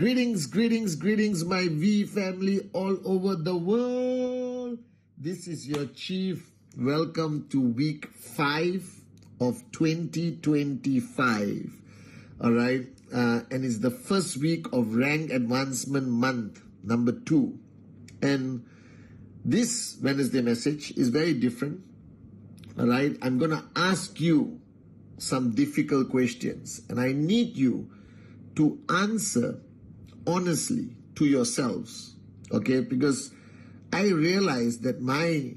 Greetings, greetings, greetings, my V family all over the world. This is your Chief. Welcome to week 5 of 2025. All right. And it's the first week of rank advancement month, number 2. And this Wednesday message is very different. All right. I'm going to ask you some difficult questions, and I need you to answer honestly to yourselves, okay? Because I realized that my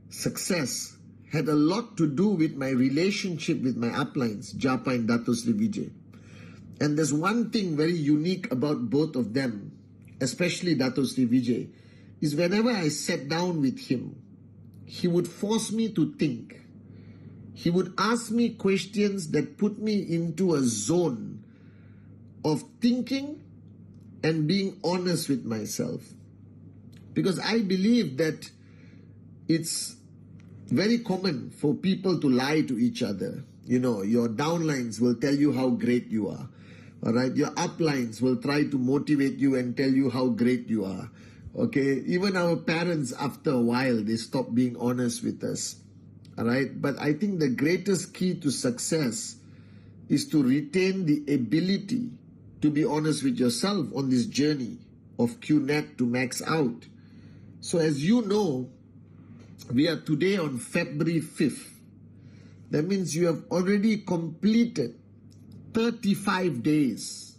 success had a lot to do with my relationship with my uplines, Japa and Dato Sri Vijay. And there's one thing very unique about both of them, especially Dato Sri Vijay, is whenever I sat down with him, he would force me to think. He would ask me questions that put me into a zone of thinking and being honest with myself. Because I believe that it's very common for people to lie to each other. You know, your downlines will tell you how great you are. All right, your uplines will try to motivate you and tell you how great you are. Okay, even our parents, after a while, they stop being honest with us. All right, but I think the greatest key to success is to retain the ability to be honest with yourself on this journey of QNet to max out. So as you know, we are today on February 5th. That means you have already completed 35 days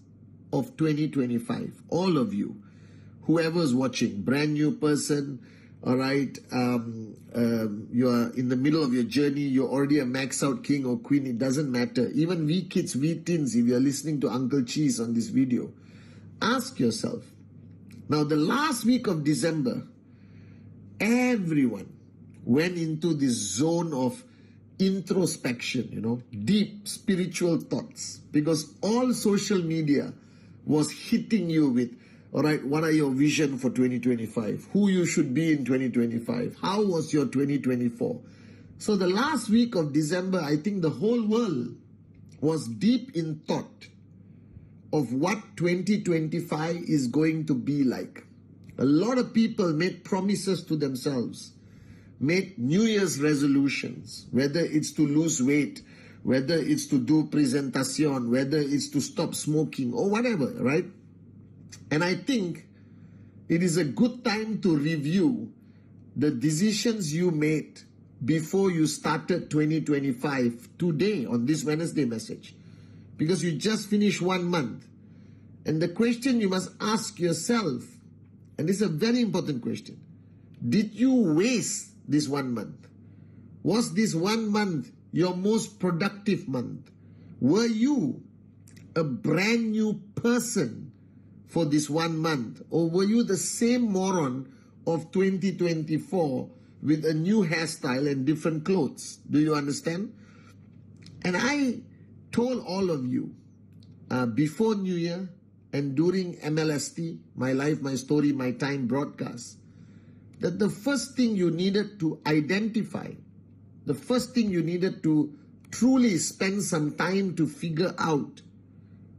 of 2025. All of you, whoever's watching, brand new person, all right, you are in the middle of your journey, you're already a max out king or queen, it doesn't matter. Even we kids, we teens, if you're listening to Uncle Cheese on this video, ask yourself, now the last week of December, everyone went into this zone of introspection, you know, deep spiritual thoughts, because all social media was hitting you with, all right, what are your vision for 2025? Who you should be in 2025? How was your 2024? So the last week of December, I think the whole world was deep in thought of what 2025 is going to be like. A lot of people made promises to themselves, made New Year's resolutions, whether it's to lose weight, whether it's to do presentation, whether it's to stop smoking or whatever, right? And I think it is a good time to review the decisions you made before you started 2025 today on this Wednesday message. Because you just finished 1 month. And the question you must ask yourself, and this is a very important question, did you waste this 1 month? Was this 1 month your most productive month? Were you a brand new person for this 1 month? Or were you the same moron of 2024 with a new hairstyle and different clothes? Do you understand? And I told all of you before New Year and during MLST, My Life, My Story, My Time broadcast, that the first thing you needed to identify, the first thing you needed to truly spend some time to figure out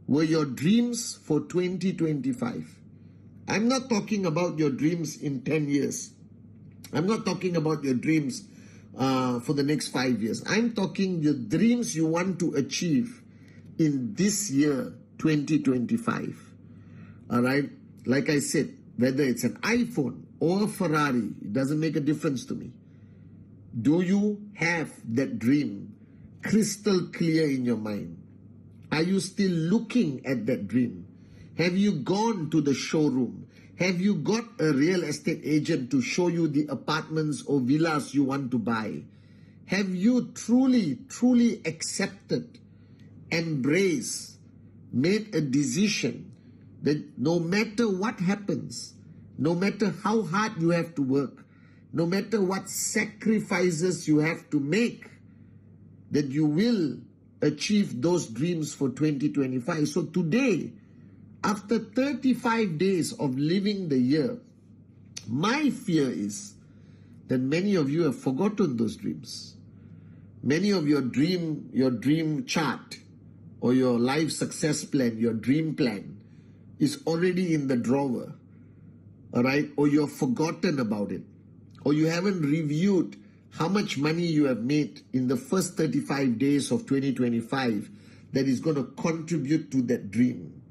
were your dreams for 2025. I'm not talking about your dreams in 10 years. I'm not talking about your dreams for the next 5 years. I'm talking the dreams you want to achieve in this year, 2025. All right? Like I said, whether it's an iPhone or a Ferrari, it doesn't make a difference to me. Do you have that dream crystal clear in your mind? Are you still looking at that dream? Have you gone to the showroom? Have you got a real estate agent to show you the apartments or villas you want to buy? Have you truly accepted, embraced, made a decision that no matter what happens, no matter how hard you have to work, no matter what sacrifices you have to make, that you will achieve those dreams for 2025. So today, after 35 days of living the year, my fear is that many of you have forgotten those dreams. Many of your dream chart or your life success plan, your dream plan, is already in the drawer, all right, or you've forgotten about it, or you haven't reviewed how much money you have made in the first 35 days of 2025 that is going to contribute to that dream.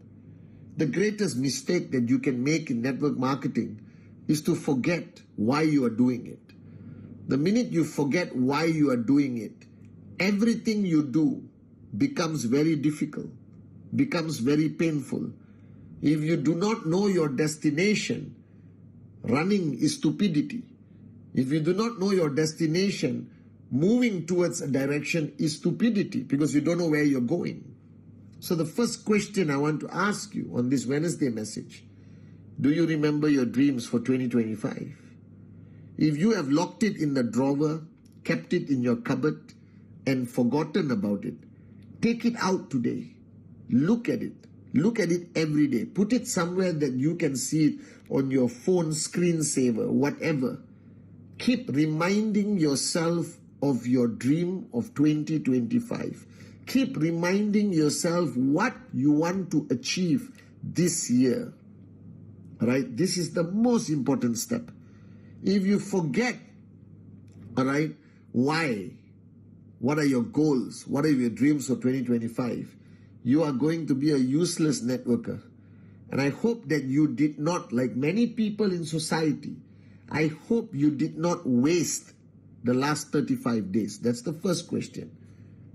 The greatest mistake that you can make in network marketing is to forget why you are doing it. The minute you forget why you are doing it, everything you do becomes very difficult, becomes very painful. If you do not know your destination, running is stupidity. If you do not know your destination, moving towards a direction is stupidity because you don't know where you're going. So the first question I want to ask you on this Wednesday message, do you remember your dreams for 2025? If you have locked it in the drawer, kept it in your cupboard, and forgotten about it, take it out today. Look at it. Look at it every day. Put it somewhere that you can see it on your phone screensaver, whatever. Keep reminding yourself of your dream of 2025. Keep reminding yourself what you want to achieve this year. All right? This is the most important step. If you forget, all right, why? What are your goals? What are your dreams for 2025? You are going to be a useless networker. And I hope that you did not, like many people in society, I hope you did not waste the last 35 days. That's the first question.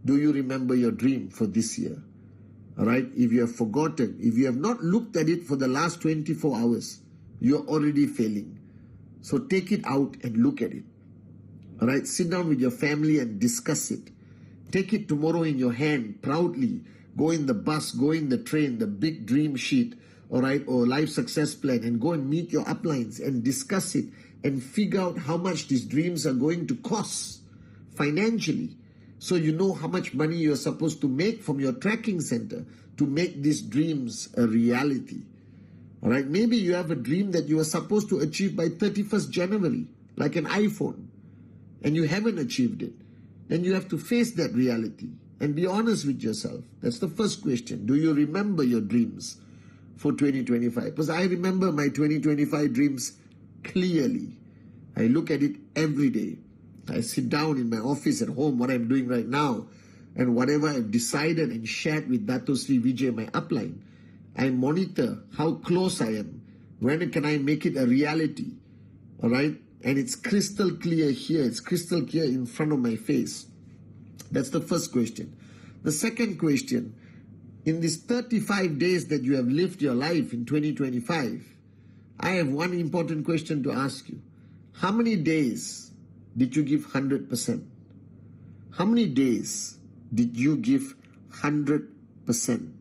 Do you remember your dream for this year? All right? If you have forgotten, if you have not looked at it for the last 24 hours, you're already failing. So take it out and look at it. All right? Sit down with your family and discuss it. Take it tomorrow in your hand proudly. Go in the bus, go in the train, the big dream sheet, all right, or life success plan, and go and meet your uplines and discuss it and figure out how much these dreams are going to cost financially. So you know how much money you're supposed to make from your tracking center to make these dreams a reality. All right, maybe you have a dream that you are supposed to achieve by 31st January, like an iPhone, and you haven't achieved it. Then you have to face that reality and be honest with yourself. That's the first question. Do you remember your dreams for 2025? Because I remember my 2025 dreams clearly. I look at it every day. I sit down in my office at home, what I'm doing right now, and whatever I've decided and shared with Dato Sri Vijay, my upline, I monitor how close I am. When can I make it a reality? All right? And it's crystal clear here. It's crystal clear in front of my face. That's the first question. The second question, in these 35 days that you have lived your life in 2025, I have one important question to ask you. How many days did you give 100%? How many days did you give 100%?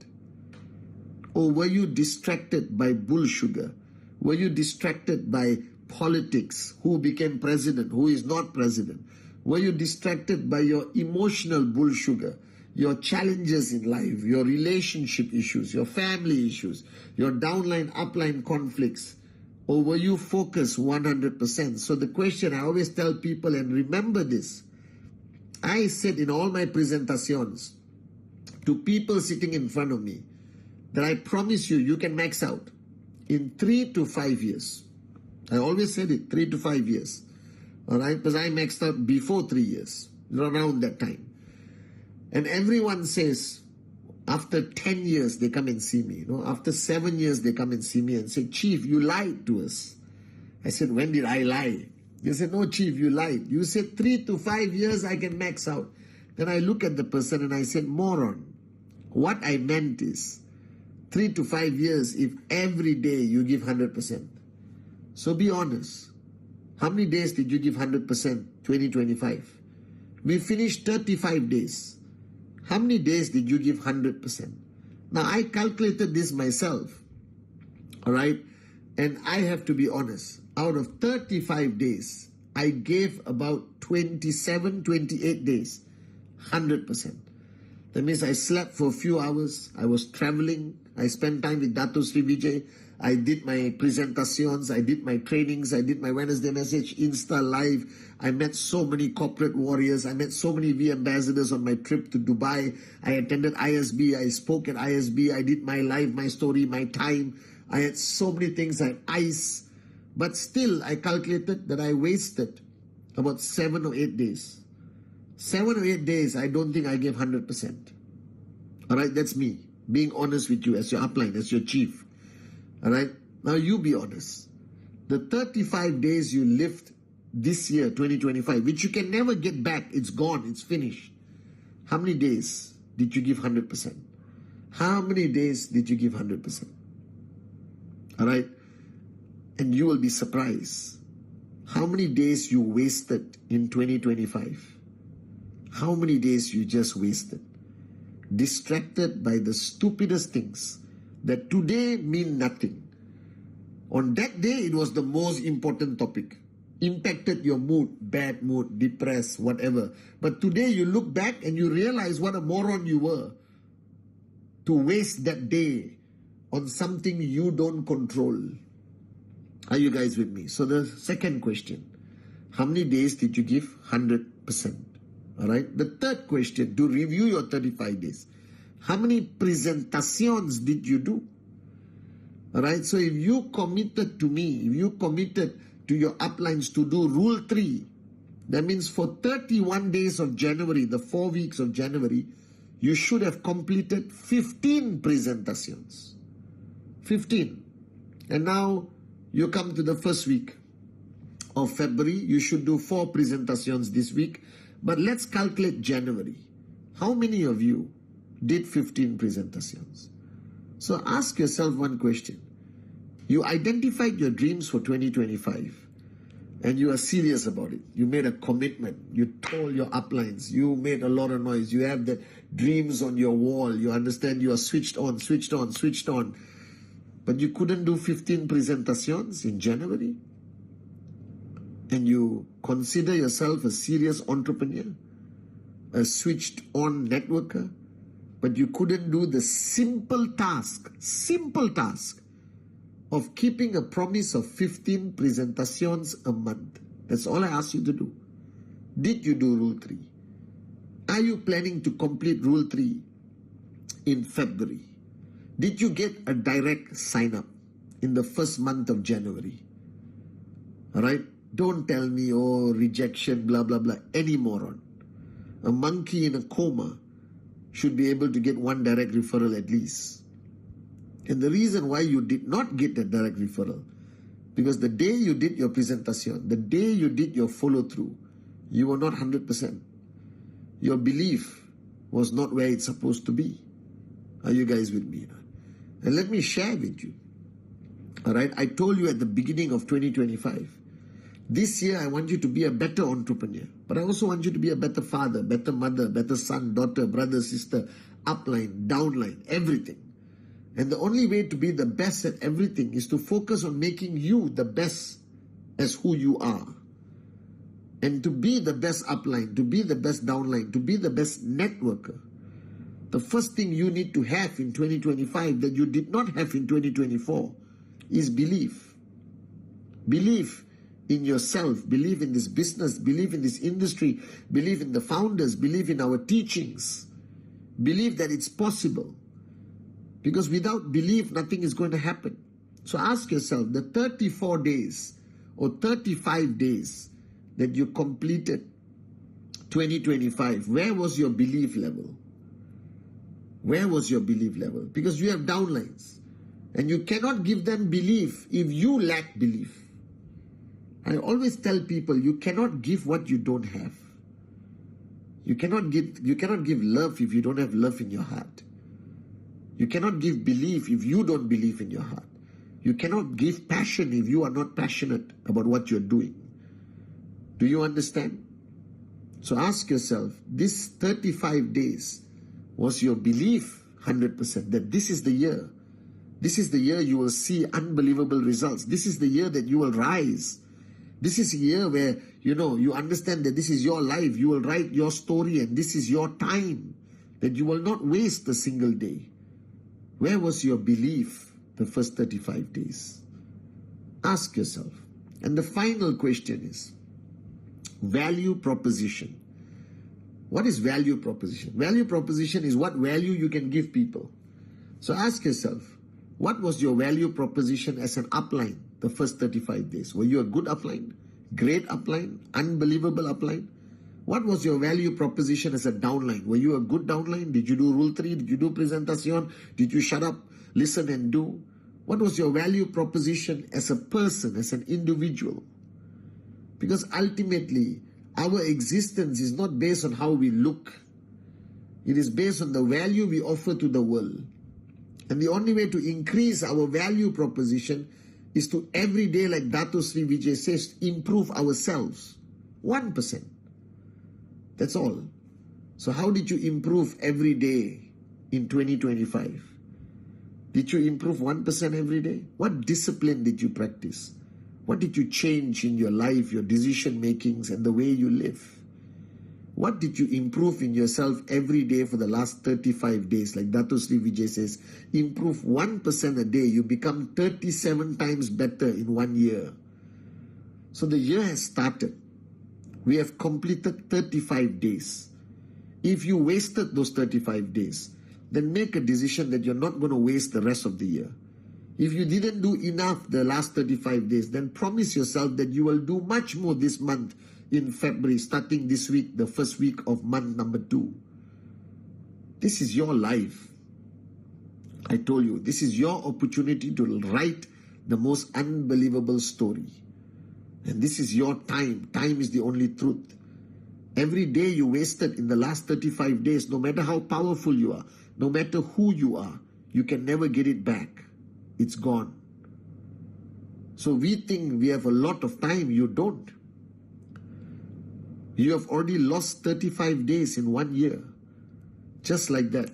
Or were you distracted by bull sugar? Were you distracted by politics? Who became president? Who is not president? Were you distracted by your emotional bull sugar? Your challenges in life, your relationship issues, your family issues, your downline, upline conflicts? Or were you focused 100%? So the question I always tell people, and remember this, I said in all my presentations to people sitting in front of me that I promise you, you can max out in 3 to 5 years. I always said it, 3 to 5 years. All right, because I maxed out before 3 years, around that time. And everyone says, after 10 years, they come and see me. You know, after 7 years, they come and see me and say, Chief, you lied to us. I said, when did I lie? They said, no, Chief, you lied. You said 3 to 5 years, I can max out. Then I look at the person and I said, moron. What I meant is 3 to 5 years if every day you give 100%. So be honest. How many days did you give 100% 2025? We finished 35 days. How many days did you give 100%? Now, I calculated this myself, all right? And I have to be honest. Out of 35 days, I gave about 27, 28 days, 100%. That means I slept for a few hours. I was traveling. I spent time with Dato Sri Vijay. I did my presentations, I did my trainings, I did my Wednesday message, Insta Live. I met so many corporate warriors. I met so many V ambassadors on my trip to Dubai. I attended ISB. I spoke at ISB. I did my live, my story, my time. I had so many things. I had ICE. But still, I calculated that I wasted about 7 or 8 days. 7 or 8 days, I don't think I gave 100%. All right, that's me being honest with you as your upline, as your chief. All right, now you be honest. The 35 days you lived this year, 2025, which you can never get back, it's gone, it's finished. How many days did you give 100%? How many days did you give 100%? All right, and you will be surprised how many days you wasted in 2025. How many days you just wasted, distracted by the stupidest things that today mean nothing. On that day, it was the most important topic. Impacted your mood, bad mood, depressed, whatever. But today you look back and you realize what a moron you were to waste that day on something you don't control. Are you guys with me? So the second question, how many days did you give 100%? All right. The third question, to review your 35 days. How many presentations did you do? All right. So if you committed to me, if you committed to your uplines to do Rule 3, that means for 31 days of January, the 4 weeks of January, you should have completed 15 presentations. 15. And now you come to the first week of February, you should do 4 presentations this week. But let's calculate January. How many of you did 15 presentations? So ask yourself one question. You identified your dreams for 2025 and you are serious about it. You made a commitment. You told your uplines. You made a lot of noise. You have the dreams on your wall. You understand you are switched on, switched on, switched on. But you couldn't do 15 presentations in January? And you consider yourself a serious entrepreneur, a switched on networker, but you couldn't do the simple task of keeping a promise of 15 presentations a month. That's all I asked you to do. Did you do Rule 3? Are you planning to complete Rule 3 in February? Did you get a direct sign up in the first month of January? All right? Don't tell me, oh, rejection, blah, blah, blah. Any moron. A monkey in a coma should be able to get 1 direct referral at least. And the reason why you did not get a direct referral, because the day you did your presentation, the day you did your follow-through, you were not 100%. Your belief was not where it's supposed to be. Are you guys with me? And let me share with you. All right, I told you at the beginning of 2025, this year I want you to be a better entrepreneur, but I also want you to be a better father, better mother, better son, daughter, brother, sister, upline, downline, everything. And the only way to be the best at everything is to focus on making you the best as who you are. And to be the best upline, to be the best downline, to be the best networker, the first thing you need to have in 2025 that you did not have in 2024 is belief. Belief in yourself, believe in this business, believe in this industry, believe in the founders, believe in our teachings, believe that it's possible. Because without belief, nothing is going to happen. So ask yourself, the 34 days or 35 days that you completed 2025, where was your belief level? Where was your belief level? Because you have downlines and you cannot give them belief if you lack belief. I always tell people you cannot give what you don't have. You cannot give love if you don't have love in your heart. You cannot give belief if you don't believe in your heart. You cannot give passion if you are not passionate about what you're doing. Do you understand? So ask yourself, this 35 days, was your belief 100% that this is the year? This is the year you will see unbelievable results. This is the year that you will rise. This is a year where, you understand that this is your life. You will write your story and this is your time. That you will not waste a single day. Where was your belief the first 35 days? Ask yourself. And the final question is value proposition. What is value proposition? Value proposition is what value you can give people. So ask yourself, what was your value proposition as an upline the first 35 days? Were you a good upline? Great upline? Unbelievable upline? What was your value proposition as a downline? Were you a good downline? Did you do Rule 3? Did you do Presentacion? Did you shut up, listen and do? What was your value proposition as a person, as an individual? Because ultimately, our existence is not based on how we look. It is based on the value we offer to the world. And the only way to increase our value proposition is to every day, like Dato Sri Vijay says, improve ourselves. 1%. That's all. So how did you improve every day in 2025? Did you improve 1% every day? What discipline did you practice? What did you change in your life, your decision makings and the way you live? What did you improve in yourself every day for the last 35 days? Like Dato Sri Vijay says, improve 1% a day. You become 37 times better in 1 year. So the year has started. We have completed 35 days. If you wasted those 35 days, then make a decision that you're not going to waste the rest of the year. If you didn't do enough the last 35 days, then promise yourself that you will do much more this month in February, starting this week, the first week of month number 2. This is your life. I told you, this is your opportunity to write the most unbelievable story. And this is your time. Time is the only truth. Every day you wasted in the last 35 days, no matter how powerful you are, no matter who you are, you can never get it back. It's gone. So we think we have a lot of time. You don't. You have already lost 35 days in 1 year. Just like that.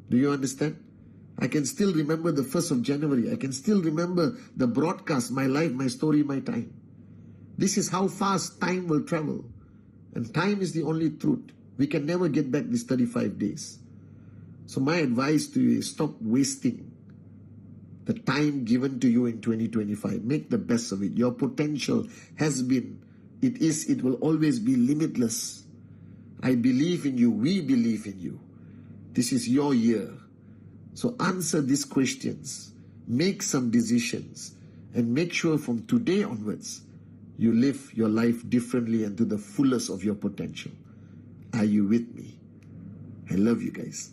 Do you understand? I can still remember the 1st of January. I can still remember the broadcast, my life, my story, my time. This is how fast time will travel. And time is the only truth. We can never get back these 35 days. So my advice to you is stop wasting the time given to you in 2025. Make the best of it. Your potential has been, it will always be limitless. I believe in you. We believe in you. This is your year. So answer these questions. Make some decisions. And make sure from today onwards, you live your life differently and to the fullest of your potential. Are you with me? I love you guys.